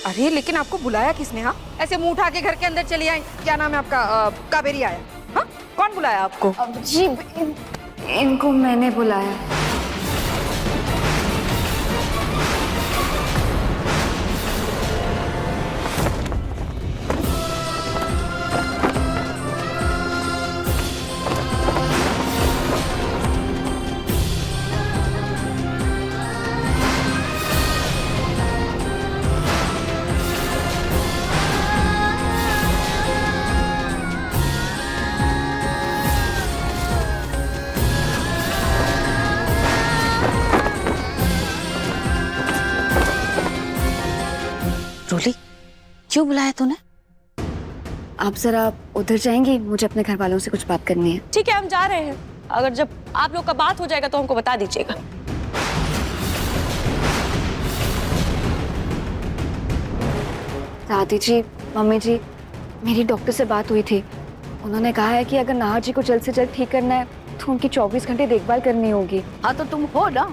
अरे लेकिन आपको बुलाया किसने? हाँ, ऐसे मुंह उठा के घर के अंदर चली आई। क्या नाम है आपका? कावेरी आया। हाँ, कौन बुलाया आपको? जी इनको मैंने बुलाया। रोली, क्यों बुलाया तूने? आप जरा उधर जाएंगी, मुझे अपने घर वालों से कुछ बात करनी है। ठीक है, हम जा रहे हैं। अगर जब आप लोग का बात हो जाएगा तो हमको बता दीजिएगा। दादी जी, मम्मी जी, मेरी डॉक्टर से बात हुई थी। उन्होंने कहा है कि अगर नाहर जी को जल्द से जल्द ठीक करना है तो उनकी 24 घंटे देखभाल करनी होगी। हाँ तो तुम हो ना,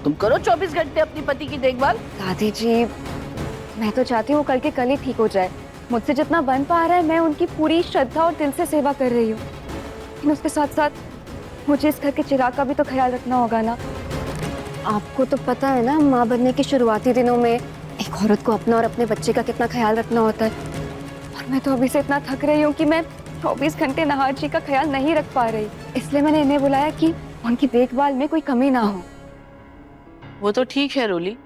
तुम करो 24 घंटे अपनी पति की देखभाल। दादी जी, मैं तो चाहती हूँ कल के कल ही ठीक हो जाए। मुझसे जितना बन पा रहा है मैं उनकी पूरी श्रद्धा और दिल से सेवा कर रही हूँ, लेकिन उसके साथ साथ मुझे इस घर के चिराग का भी तो ख्याल रखना होगा ना। आपको तो पता है ना, माँ बनने के शुरुआती दिनों में एक औरत को अपना और अपने बच्चे का कितना ख्याल रखना होता है। और मैं तो अभी से इतना थक रही हूँ कि मैं 24 घंटे नाहर जी का ख्याल नहीं रख पा रही। इसलिए मैंने इन्हें बुलाया कि उनकी देखभाल में कोई कमी ना हो। वो तो ठीक है रोली,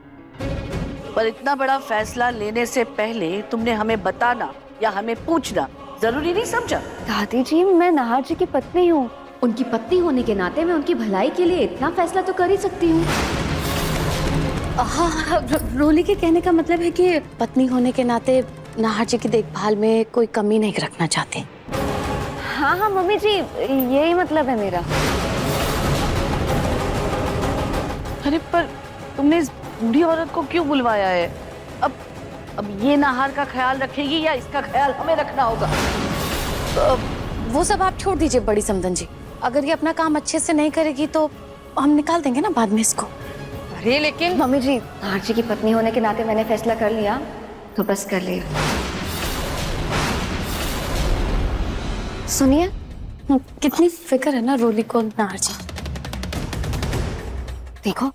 पर इतना बड़ा फैसला लेने से पहले तुमने हमें बताना या हमें पूछना जरूरी नहीं समझा? दादी जी, मैं नाहर जी की पत्नी हूँ। उनकी पत्नी होने के नाते मैं उनकी भलाई के लिए इतना फैसला तो कर ही सकती हूँ। हाँ, रोली के कहने का मतलब है कि पत्नी होने के नाते नाहर जी की देखभाल में कोई कमी नहीं रखना चाहते। हाँ हाँ मम्मी जी, यही मतलब है मेरा। अरे पर तुमने इस बूढ़ी औरत को क्यों बुलवाया है? अब ये नाहर का ख्याल रखेगी या इसका ख्याल हमें रखना होगा? वो सब आप छोड़ दीजिए बड़ी समधन जी। अगर ये अपना काम अच्छे से नहीं करेगी तो हम निकाल देंगे ना बाद में इसको। अरे लेकिन मम्मी जी, नाहर जी की पत्नी होने के नाते मैंने फैसला कर लिया तो बस कर लिया। सुनिए, कितनी फिक्र है ना रोली को नाहर जी। देखो,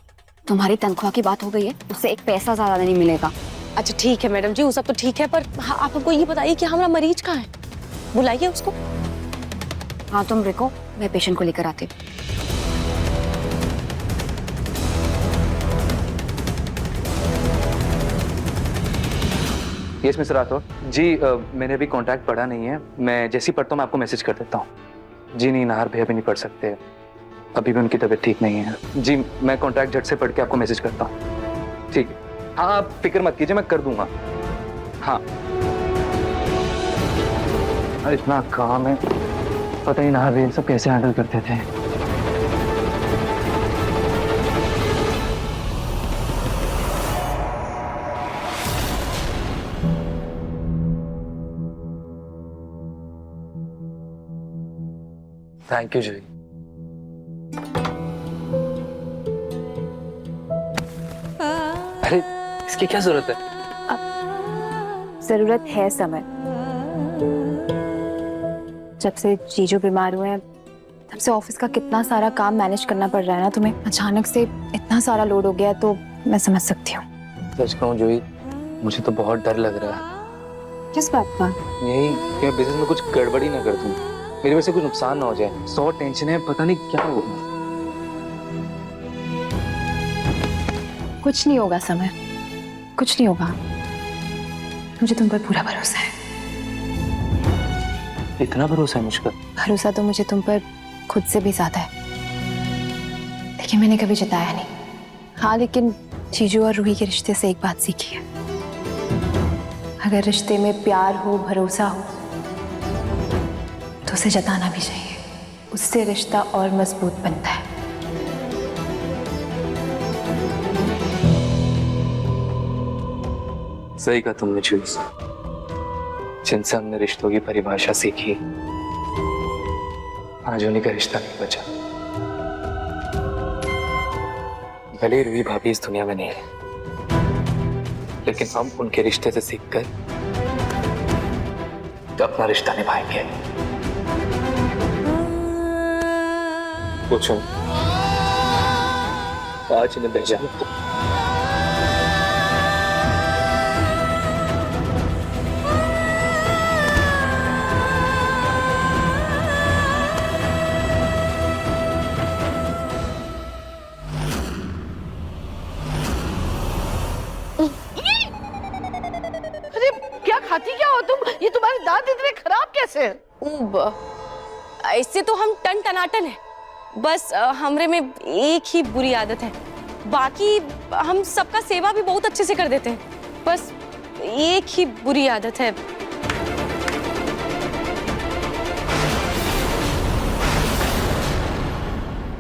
तुम्हारी तनख्वाह की बात हो गई है, उससे एक पैसा ज्यादा नहीं मिलेगा। अच्छा ठीक है मैडम जी, वो सब तो ठीक है, पर हाँ, आप हमको ये बताइए कि हमारा मरीज कहाँ है? बुलाइए उसको। हाँ तुम रुको, मैं पेशेंट को लेकर आती हूँ। यस मिस्टर राठौर जी, मैंने अभी कॉन्टैक्ट पढ़ा नहीं है। मैं जैसे ही पढ़ता हूँ मैं आपको मैसेज कर देता हूँ। जी नहीं, नाहर भैया भी नहीं पढ़ सकते, अभी भी उनकी तबीयत ठीक नहीं है। जी मैं कॉन्टैक्ट झट से पढ़ के आपको मैसेज करता हूँ। ठीक है, हाँ आप फिक्र मत कीजिए, मैं कर दूंगा। हाँ इतना काम है, पता ही नाहर भैया सब कैसे हैंडल करते थे। थैंक यू जूही। अरे इसकी क्या जरूरत है? जरूरत है समय। जब से जीजू बीमार हुए हैं तब से ऑफिस का कितना सारा काम मैनेज करना पड़ रहा है ना तुम्हें। अचानक से इतना सारा लोड हो गया तो मैं समझ सकती हूँ। सच कहूँ जूही, मुझे तो बहुत डर लग रहा है। किस बात का? यही कि मैं बिजनेस में कुछ गड़बड़ी ना कर दूं, मेरी वजह से कुछ नुकसान ना हो जाए। 100 टेंशन है, पता नहीं क्या होगा। कुछ नहीं होगा समय, कुछ नहीं होगा। मुझे तुम पर पूरा भरोसा है। इतना भरोसा है मुझ पर? भरोसा तो मुझे तुम पर खुद से भी ज्यादा है, लेकिन मैंने कभी जताया नहीं। हाँ लेकिन जीजू और रूही के रिश्ते से एक बात सीखी है, अगर रिश्ते में प्यार हो, भरोसा हो तो उसे जताना भी चाहिए, उससे रिश्ता और मजबूत बनता है। सही कहा तुमने जूही, जिनसे हमने रिश्तों की परिभाषा सीखी आज उन्हीं का रिश्ता नहीं बचा। भले रूही भाभी इस दुनिया में नहीं है, लेकिन हम उनके रिश्ते से सीखकर तो अपना रिश्ता निभाएंगे। पूछो, आज इन्हें भेजा मत। अरे क्या खाती क्या हो तुम? ये तुम्हारे दांत इतने खराब कैसे हैं? ऐसे तो हम टन टनाटन है, बस हमरे में एक ही बुरी आदत है, बाकी हम सबका सेवा भी बहुत अच्छे से कर देते हैं, बस एक ही बुरी आदत है।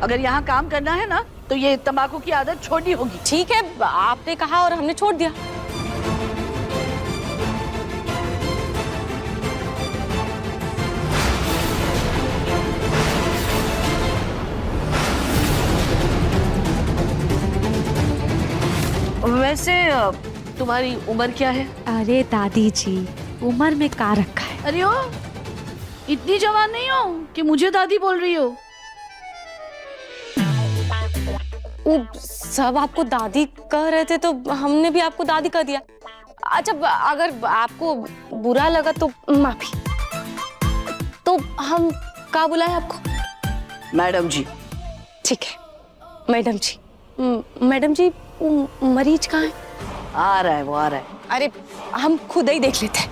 अगर यहाँ काम करना है ना तो ये तंबाकू की आदत छोड़नी होगी। ठीक है, आपने कहा और हमने छोड़ दिया। वैसे तुम्हारी उम्र क्या है? अरे दादी जी, उम्र में का रखा है? अरे ओ, इतनी जवान नहीं हो कि मुझे दादी बोल रही हो। सब आपको दादी कह रहे थे तो हमने भी आपको दादी कह दिया। अच्छा, अगर आपको बुरा लगा तो माफी। तो हम क्या बुलाएं आपको? मैडम जी। ठीक है, मैडम जी। मैडम जी, मरीज कहाँ है? आ रहा है, वो आ रहा है। अरे हम खुद ही देख लेते हैं।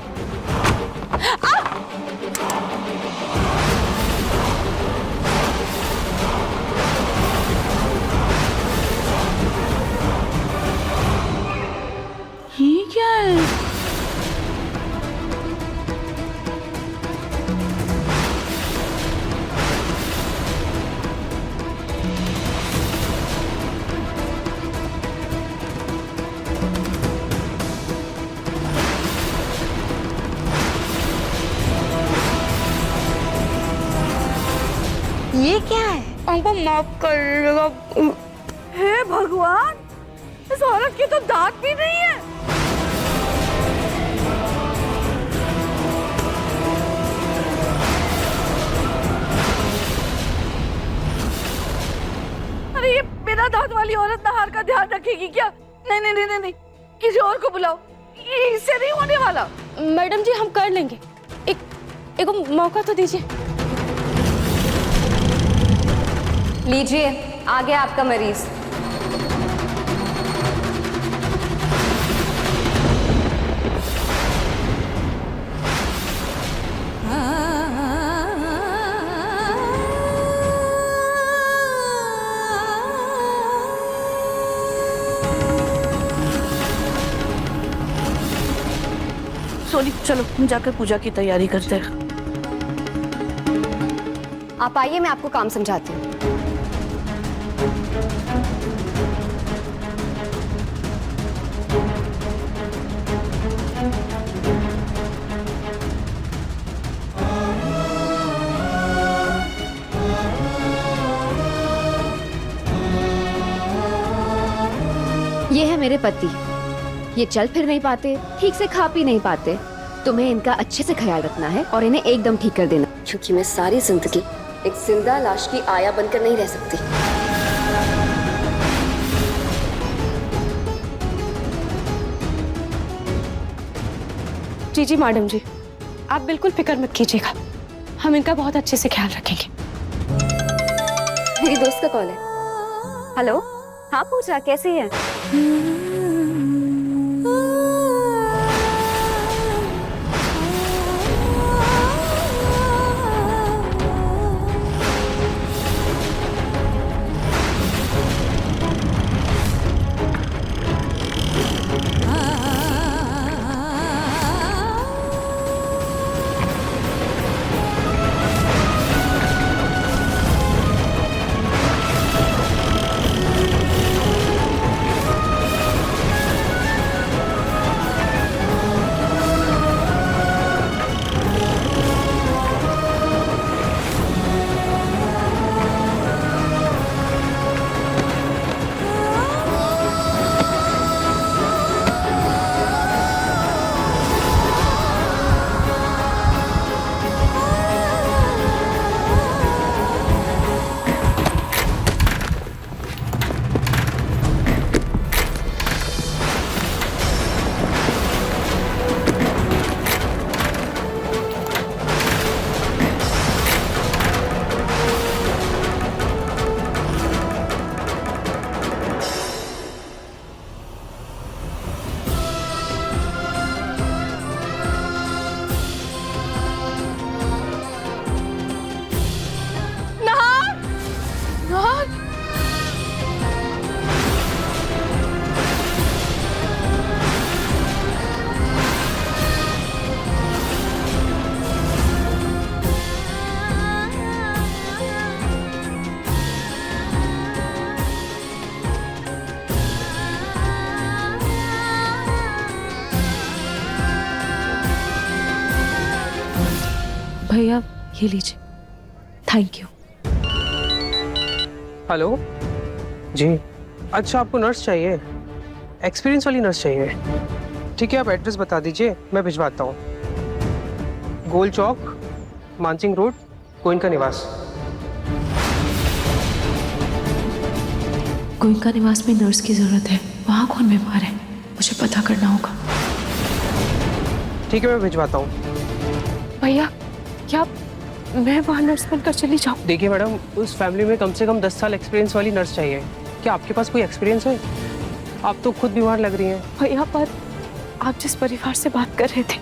ये क्या है? ये क्या है? हमको माफ करिएगा। हे भगवान, इस औरत की तो दांत भी नहीं है। अरे ये बिना दांत वाली औरत नहार का ध्यान रखेगी क्या? नहीं नहीं नहीं नहीं, किसी और को बुलाओ, ये इससे नहीं होने वाला। मैडम जी, हम कर लेंगे, एक मौका तो दीजिए। लीजिए, आ गया आपका मरीज। सोनी, चलो हम जाकर पूजा की तैयारी करते हैं। आप आइए, मैं आपको काम समझाती हूँ। ये है मेरे पति। ये चल फिर नहीं पाते, ठीक से खा पी नहीं पाते। तुम्हें इनका अच्छे से ख्याल रखना है और इन्हें एकदम ठीक कर देना, क्योंकि मैं सारी जिंदगी एक जिंदा लाश की आया बनकर नहीं रह सकती। जी जी मैडम जी, आप बिल्कुल फिक्र मत कीजिएगा, हम इनका बहुत अच्छे से ख्याल रखेंगे। मेरी दोस्त का कॉल है। हेलो, हाँ पूजा, कैसी है? भैया ये लीजिए, थैंक यू। हेलो जी, अच्छा आपको नर्स चाहिए, एक्सपीरियंस वाली नर्स चाहिए? ठीक है, आप एड्रेस बता दीजिए, मैं भिजवाता हूँ। गोल चौक, मानसिंह रोड, गोइनका निवास। गोइंका निवास में नर्स की जरूरत है, वहाँ कौन बीमार है मुझे पता करना होगा। ठीक है, मैं भिजवाता हूँ। भैया क्या मैं वहाँ नर्स बनकर चली जाऊँ? देखिए मैडम, उस फैमिली में कम से कम 10 साल एक्सपीरियंस वाली नर्स चाहिए। क्या आपके पास कोई एक्सपीरियंस है? आप तो खुद बीमार लग रही हैं। भैया पर आप जिस परिवार से बात कर रहे थे,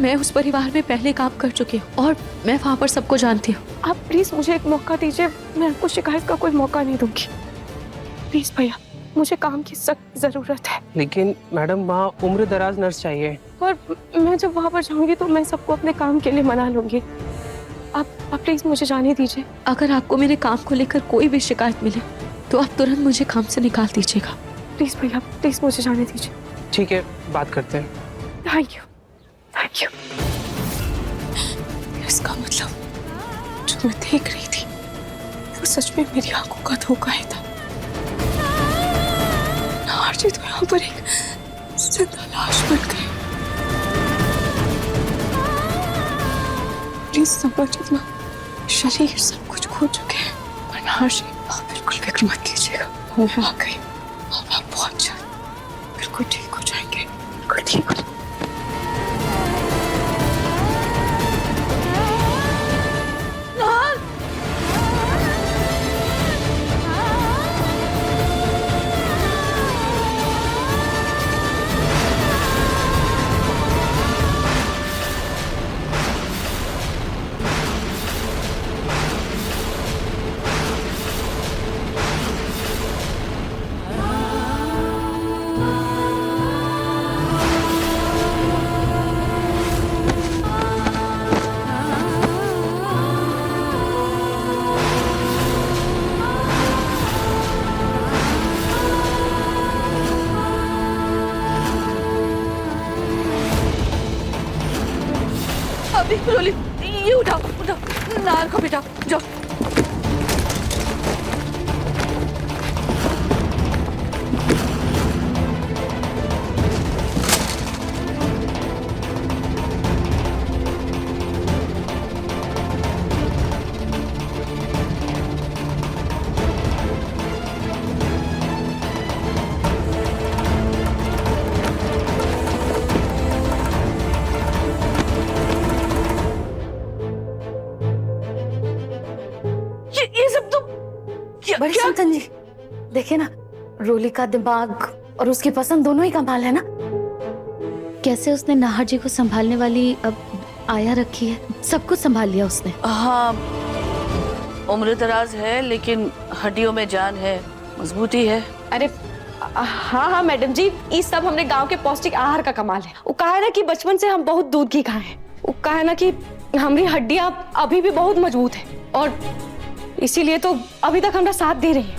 मैं उस परिवार में पहले काम कर चुकी हूँ और मैं वहाँ पर सबको जानती हूँ। आप प्लीज मुझे एक मौका दीजिए, मैं आपको शिकायत का कोई मौका नहीं दूंगी। प्लीज भैया, मुझे काम की सख्त जरूरत है। लेकिन मैडम वहाँ उम्र दराज नर्स चाहिए। और मैं जब वहाँ पर जाऊंगी तो मैं सबको अपने काम के लिए मना लूंगी। आप प्लीज मुझे जाने दीजिए। अगर आपको मेरे काम को लेकर कोई भी शिकायत मिले तो आप तुरंत मुझे काम से निकाल दीजिएगा। प्लीज भैया, प्लीज मुझे जाने दीजिए। ठीक है, बात करते हैं। Thank you, thank you. इसका मतलब जो मैं देख रही थी वो सच में मेरी आंखों का धोखा ही था। नारजी तो यहाँ पर एक जिंदा लाश बन गई। प्लीज समझना, शरीर सब कुछ खो चुके हैं, पर नारजी आप बिल्कुल फिक्र मत कीजिएगा, मैं आ गई और आप बहुत जल्द बिल्कुल ठीक हो जाएंगे, बिल्कुल ठीक हो जाएंगे। अभी रोली, ये उठाओ उठाओ, नार को बिठाओ, जाओ। ये सब तो बड़ी संतन जी, देखिए ना, रोली का दिमाग और उसकी पसंद दोनों ही कमाल है ना। कैसे उसने नाहर जी को संभालने वाली अब आया रखी है, सब कुछ संभाल लिया उसने। हाँ, उम्र दराज है लेकिन हड्डियों में जान है, मजबूती है। अरे हाँ हाँ मैडम जी, ये सब हमने गांव के पौष्टिक आहार का कमाल है। वो कहा है ना कि बचपन से हम बहुत दूध घी खाए हैं। वो कहा है ना कि हमारी हड्डियां अभी भी बहुत मजबूत है और इसीलिए तो अभी तक हमारा साथ दे रही है।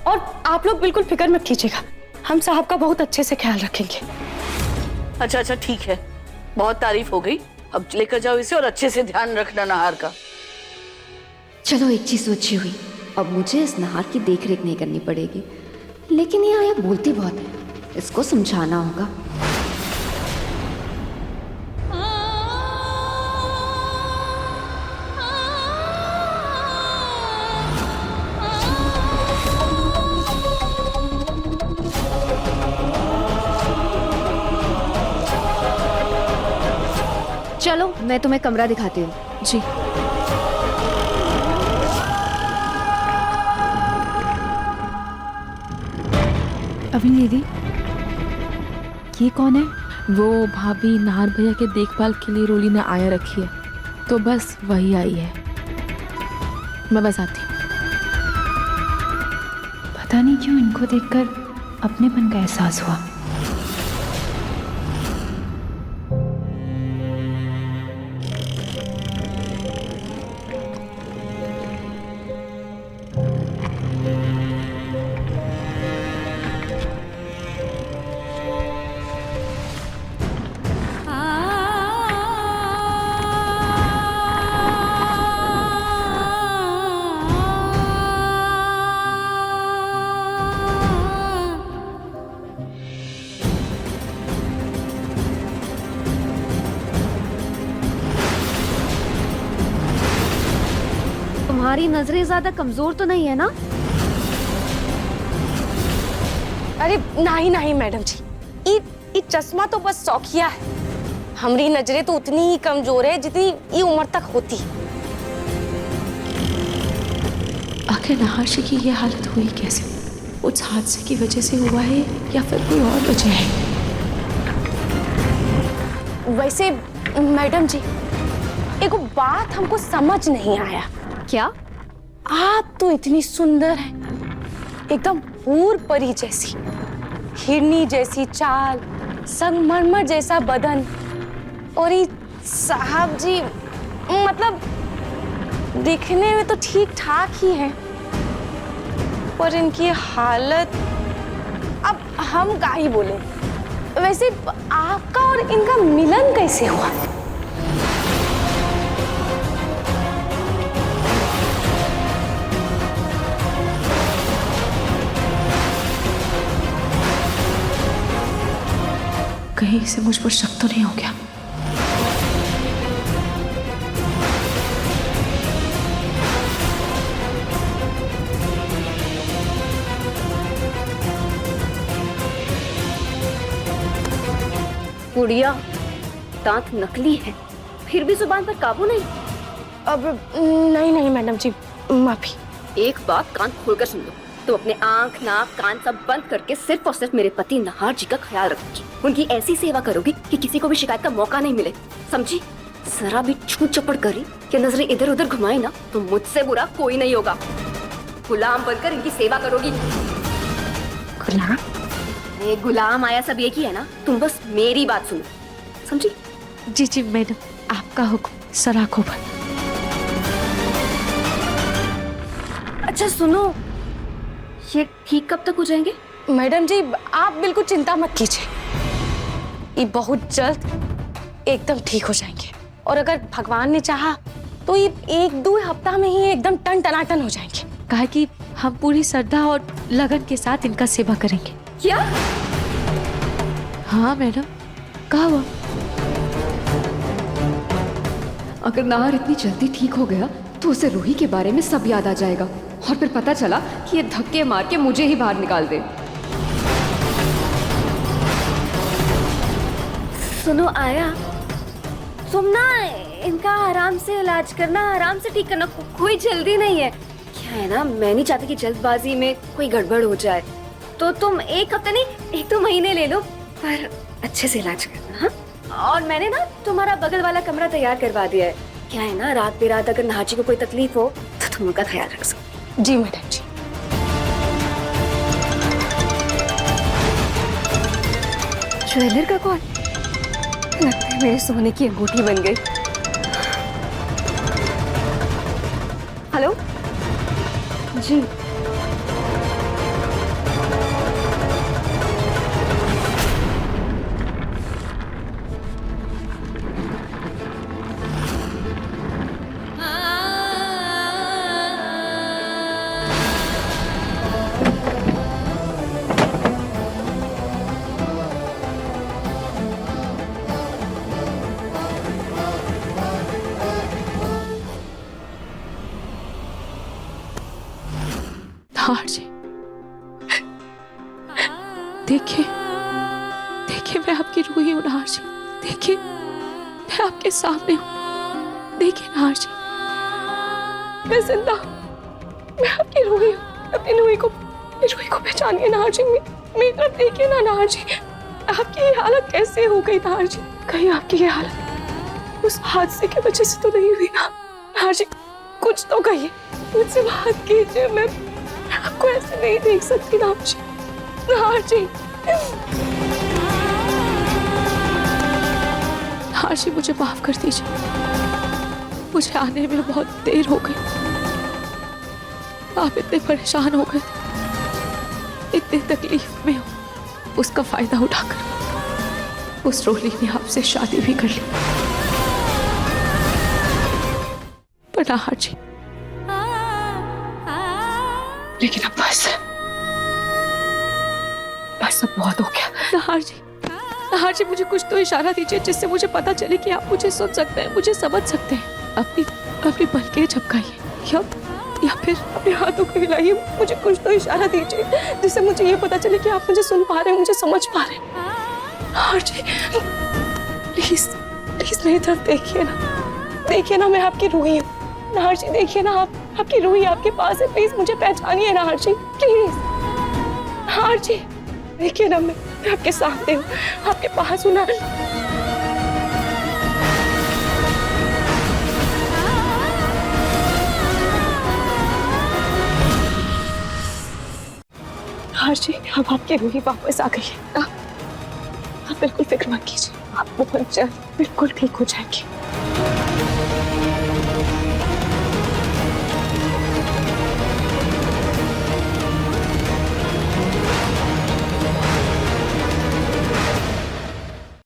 और आप लोग बिल्कुल फिक्र मत कीजिएगा, हम साहब का बहुत अच्छे से ख्याल रखेंगे। अच्छा अच्छा ठीक है, बहुत तारीफ हो गई, अब लेकर जाओ इसे और अच्छे से ध्यान रखना नाहर का। चलो एक चीज सोची हुई, अब मुझे इस नहार की देख रेख नहीं करनी पड़ेगी, लेकिन ये आया बोलती बहुत है, इसको समझाना होगा। चलो मैं तुम्हें कमरा दिखाती हूँ। जी अभी दीदी, ये कौन है? वो भाभी नाहर भैया के देखभाल के लिए रोली ने आया रखी है, तो बस वही आई है। मैं बस आती हूँ। पता नहीं क्यों इनको देखकर अपनेपन का एहसास हुआ। तुम्हारी नजरें ज्यादा कमजोर तो नहीं है ना? अरे नहीं नहीं मैडम जी, ये चश्मा तो बस शौकिया है। हमारी नजरें तो उतनी ही कमजोर है जितनी ये उम्र तक होती। आखिर नहाशी की ये हालत हुई कैसे? उस हादसे की वजह से हुआ है या फिर कोई और वजह है? वैसे मैडम जी, एक बात हमको समझ नहीं आया। क्या? आप तो इतनी सुंदर हैं, एकदम हूर परी जैसी, हिरनी जैसी चाल, संगमरमर जैसा बदन, और ये साहब जी मतलब दिखने में तो ठीक ठाक ही है, पर इनकी हालत, अब हम क्या ही बोले। वैसे आपका और इनका मिलन कैसे हुआ? कहीं इसे मुझ पर शक तो नहीं हो गया? गुड़िया, दांत नकली है, फिर भी जुबान पर काबू नहीं। अब नहीं नहीं मैडम जी, माफी। एक बात कान खोलकर सुन लो, तो अपने आंख नाक कान सब बंद करके सिर्फ और सिर्फ मेरे पति नहार जी का ख्याल रखोगी। उनकी ऐसी सेवा करोगी कि किसी को भी शिकायत का मौका नहीं मिले, समझी? जरा भी छू चपड़ करी कि नजरें इधर उधर घुमाई ना, तो मुझसे बुरा कोई नहीं होगा। गुलाम बनकर इनकी सेवा करोगी। गुलाम? ये गुलाम आया सब एक ही है ना, तुम बस मेरी बात सुनो, समझी? जी जी मैडम, आपका हुक्म सराखों पर। अच्छा सुनो, ये ठीक कब तक हो जाएंगे? मैडम जी आप बिल्कुल चिंता मत कीजिए, ये बहुत जल्द एकदम ठीक हो जाएंगे, और अगर भगवान ने चाहा तो ये 1-2 हफ्ता में ही एकदम टन टनाटन हो जाएंगे। कहा कि हम पूरी श्रद्धा और लगन के साथ इनका सेवा करेंगे। क्या? हाँ मैडम, कहा हुआ। अगर नाहर इतनी जल्दी ठीक हो गया तो उसे रूही के बारे में सब याद आ जाएगा, और फिर पता चला कि ये धक्के मार के मुझे ही बाहर निकाल दे। सुनो आया, तुम ना इनका आराम से इलाज करना, आराम से ठीक करना, कोई जल्दी नहीं है। क्या है ना, मैं नहीं चाहती कि जल्दबाजी में कोई गड़बड़ हो जाए, तो तुम 1 हफ्ता नहीं 1-2 महीने ले लो, पर अच्छे से इलाज करना। हाँ, और मैंने ना तुम्हारा बगल वाला कमरा तैयार करवा दिया है। क्या है ना, रात बेरात अगर नाची को कोई तकलीफ हो तो तुम उनका ख्याल रख सकते। जी मैडम जी। ज्वेलर का कॉल, लगता है मेरे सोने की अंगूठी बन गई। हेलो जी, नहार जी, देखिए देखिए, मैं आपकी रूही हूँ नहार जी, देखिए मैं आपके सामने हूँ। देखिए नहार जी, मैं जिंदा हूँ, मैं आपकी रूही हूँ। अपनी रूही को पहचानिए नहार जी, मेरी तरफ देखिए ना नहार जी। आपकी ये हालत कैसे हो गई नहार जी? कहीं आपकी ये हालत उस हादसे की वजह से तो नहीं हुई ना नहार जी? कुछ तो कहिए, मुझसे बात कीजिए। मैं आपको ऐसे नहीं देख सकती नहार जी। नहार जी, नहार जी मुझे माफ कर दीजिए, मुझे आने में बहुत देर हो गई। आप इतने परेशान हो गए, इतनी तकलीफ में हो, उसका फायदा उठाकर उस रोली ने आपसे शादी भी कर ली। पर नहार जी, लेकिन अब बस अब बहुत हो गया। नहार जी मुझे कुछ तो इशारा दीजिए जिससे मुझे पता चले कि आप मुझे सुन सकते हैं, मुझे समझ सकते हैं। अपनी पलकें झपकाइए, या फिर अपने हाथों को हिलाइए, मुझे कुछ तो इशारा दीजिए जिससे मुझे ये पता चले कि आप मुझे सुन पा रहे हैं, मुझे समझ पा रहे हैं। नाहर जी प्लीज प्लीज मेरी तरफ देखिए ना, मैं आपकी रूही हूँ। नाहर जी देखिए ना, आपकी रूही आपके पास है, प्लीज मुझे पहचानिए नाहर जी, प्लीज। नाहर जी देखिए ना, मैं आपके सामने हूँ, आपके पास हूँ ना। नाहर जी अब आपकी रूही वापस आ गई है। आप बिल्कुल फिक्र मत कीजिए, आप बहुत जल्द बिल्कुल ठीक हो जाएंगे।